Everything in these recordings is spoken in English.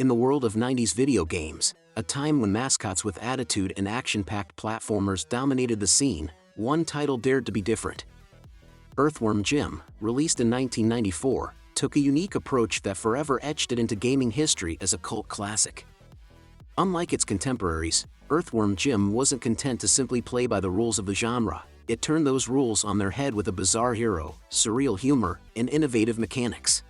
In the world of 90s video games, a time when mascots with attitude and action-packed platformers dominated the scene, one title dared to be different. Earthworm Jim, released in 1994, took a unique approach that forever etched it into gaming history as a cult classic. Unlike its contemporaries, Earthworm Jim wasn't content to simply play by the rules of the genre. It turned those rules on their head with a bizarre hero, surreal humor, and innovative mechanics.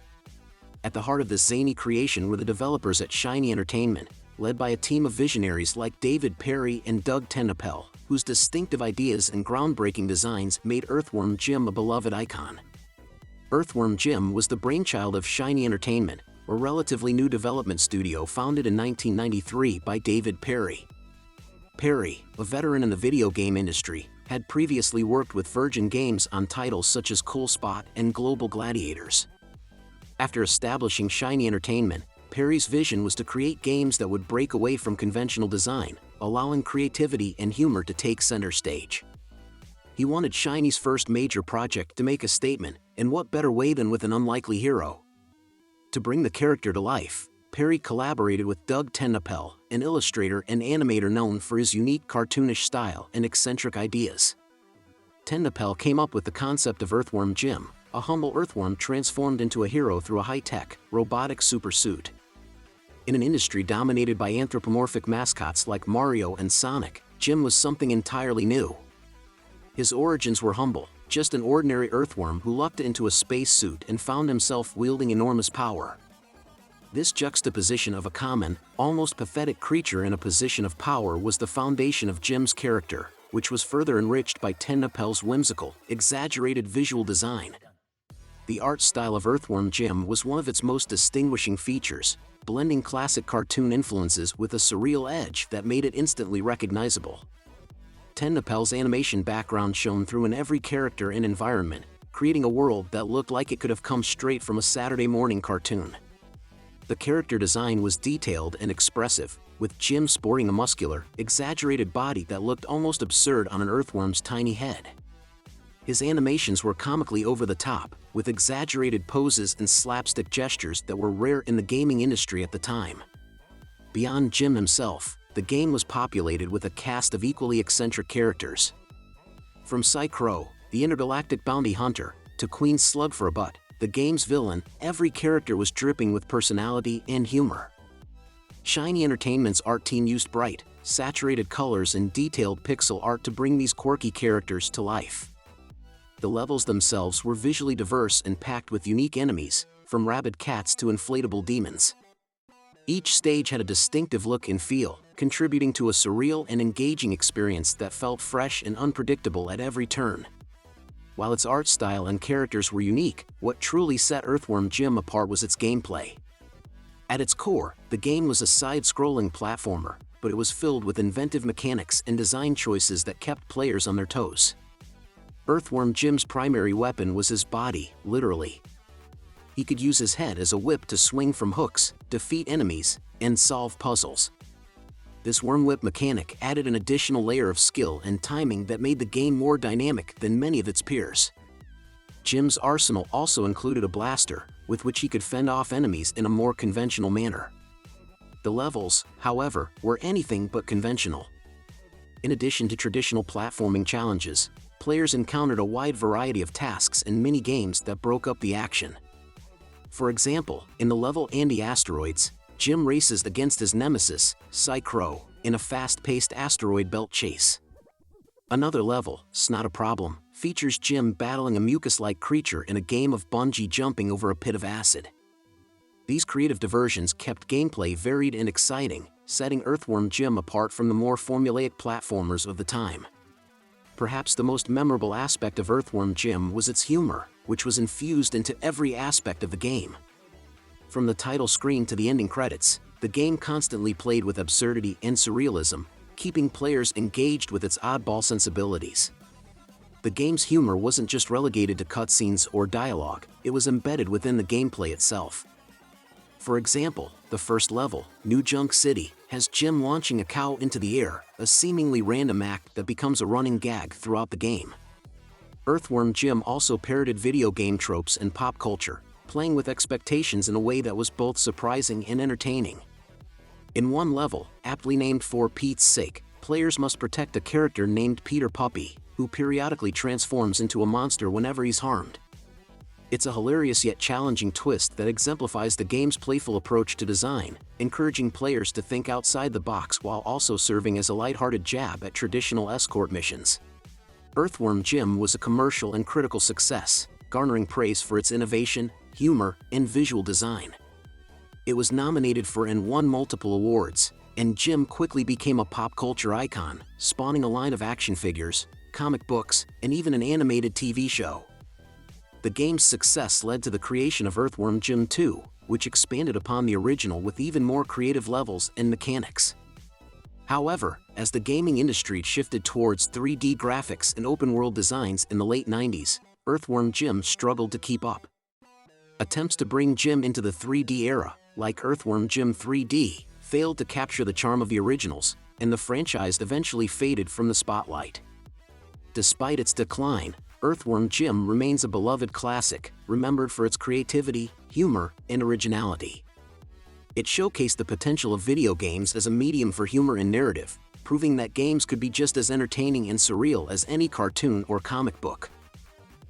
At the heart of this zany creation were the developers at Shiny Entertainment, led by a team of visionaries like David Perry and Doug TenNapel, whose distinctive ideas and groundbreaking designs made Earthworm Jim a beloved icon. Earthworm Jim was the brainchild of Shiny Entertainment, a relatively new development studio founded in 1993 by David Perry. Perry, a veteran in the video game industry, had previously worked with Virgin Games on titles such as Cool Spot and Global Gladiators. After establishing Shiny Entertainment, Perry's vision was to create games that would break away from conventional design, allowing creativity and humor to take center stage. He wanted Shiny's first major project to make a statement, and what better way than with an unlikely hero? To bring the character to life, Perry collaborated with Doug TenNapel, an illustrator and animator known for his unique cartoonish style and eccentric ideas. TenNapel came up with the concept of Earthworm Jim, a humble earthworm transformed into a hero through a high-tech, robotic supersuit. In an industry dominated by anthropomorphic mascots like Mario and Sonic, Jim was something entirely new. His origins were humble, just an ordinary earthworm who lucked into a spacesuit and found himself wielding enormous power. This juxtaposition of a common, almost pathetic creature in a position of power was the foundation of Jim's character, which was further enriched by TenNapel's whimsical, exaggerated visual design. The art style of Earthworm Jim was one of its most distinguishing features, blending classic cartoon influences with a surreal edge that made it instantly recognizable. TenNapel's animation background shone through in every character and environment, creating a world that looked like it could have come straight from a Saturday morning cartoon. The character design was detailed and expressive, with Jim sporting a muscular, exaggerated body that looked almost absurd on an earthworm's tiny head. His animations were comically over the top, with exaggerated poses and slapstick gestures that were rare in the gaming industry at the time. Beyond Jim himself, the game was populated with a cast of equally eccentric characters. From Crow, the intergalactic bounty hunter, to Queen Slug for a Butt, the game's villain, every character was dripping with personality and humor. Shiny Entertainment's art team used bright, saturated colors and detailed pixel art to bring these quirky characters to life. The levels themselves were visually diverse and packed with unique enemies, from rabid cats to inflatable demons. Each stage had a distinctive look and feel, contributing to a surreal and engaging experience that felt fresh and unpredictable at every turn. While its art style and characters were unique, what truly set Earthworm Jim apart was its gameplay. At its core, the game was a side-scrolling platformer, but it was filled with inventive mechanics and design choices that kept players on their toes. Earthworm Jim's primary weapon was his body, literally. He could use his head as a whip to swing from hooks, defeat enemies, and solve puzzles. This worm whip mechanic added an additional layer of skill and timing that made the game more dynamic than many of its peers. Jim's arsenal also included a blaster, with which he could fend off enemies in a more conventional manner. The levels, however, were anything but conventional. In addition to traditional platforming challenges, players encountered a wide variety of tasks and mini-games that broke up the action. For example, in the level Andy Asteroids, Jim races against his nemesis, Crow, in a fast-paced asteroid belt chase. Another level, Snot a Problem, features Jim battling a mucus-like creature in a game of bungee jumping over a pit of acid. These creative diversions kept gameplay varied and exciting, setting Earthworm Jim apart from the more formulaic platformers of the time. Perhaps the most memorable aspect of Earthworm Jim was its humor, which was infused into every aspect of the game. From the title screen to the ending credits, the game constantly played with absurdity and surrealism, keeping players engaged with its oddball sensibilities. The game's humor wasn't just relegated to cutscenes or dialogue, it was embedded within the gameplay itself. For example, the first level, New Junk City, has Jim launching a cow into the air, a seemingly random act that becomes a running gag throughout the game. Earthworm Jim also parroted video game tropes and pop culture, playing with expectations in a way that was both surprising and entertaining. In one level, aptly named For Pete's Sake, players must protect a character named Peter Puppy, who periodically transforms into a monster whenever he's harmed. It's a hilarious yet challenging twist that exemplifies the game's playful approach to design, encouraging players to think outside the box while also serving as a lighthearted jab at traditional escort missions. Earthworm Jim was a commercial and critical success, garnering praise for its innovation, humor, and visual design. It was nominated for and won multiple awards, and Jim quickly became a pop culture icon, spawning a line of action figures, comic books, and even an animated TV show. The game's success led to the creation of Earthworm Jim 2, which expanded upon the original with even more creative levels and mechanics. However, as the gaming industry shifted towards 3D graphics and open-world designs in the late 90s, Earthworm Jim struggled to keep up. Attempts to bring Jim into the 3D era, like Earthworm Jim 3D, failed to capture the charm of the originals, and the franchise eventually faded from the spotlight. Despite its decline, Earthworm Jim remains a beloved classic, remembered for its creativity, humor, and originality. It showcased the potential of video games as a medium for humor and narrative, proving that games could be just as entertaining and surreal as any cartoon or comic book.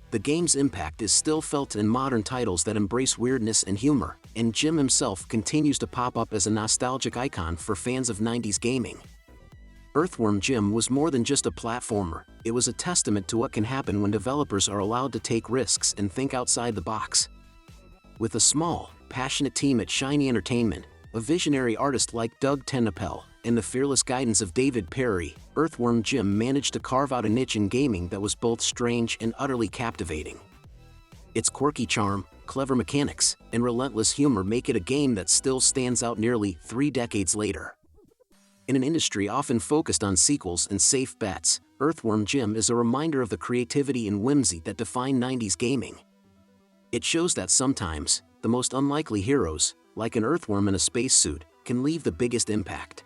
The game's impact is still felt in modern titles that embrace weirdness and humor, and Jim himself continues to pop up as a nostalgic icon for fans of 90s gaming. Earthworm Jim was more than just a platformer, it was a testament to what can happen when developers are allowed to take risks and think outside the box. With a small, passionate team at Shiny Entertainment, a visionary artist like TenNapel, and the fearless guidance of David Perry, Earthworm Jim managed to carve out a niche in gaming that was both strange and utterly captivating. Its quirky charm, clever mechanics, and relentless humor make it a game that still stands out nearly 3 decades later. In an industry often focused on sequels and safe bets, Earthworm Jim is a reminder of the creativity and whimsy that define 90s gaming. It shows that sometimes, the most unlikely heroes, like an earthworm in a spacesuit, can leave the biggest impact.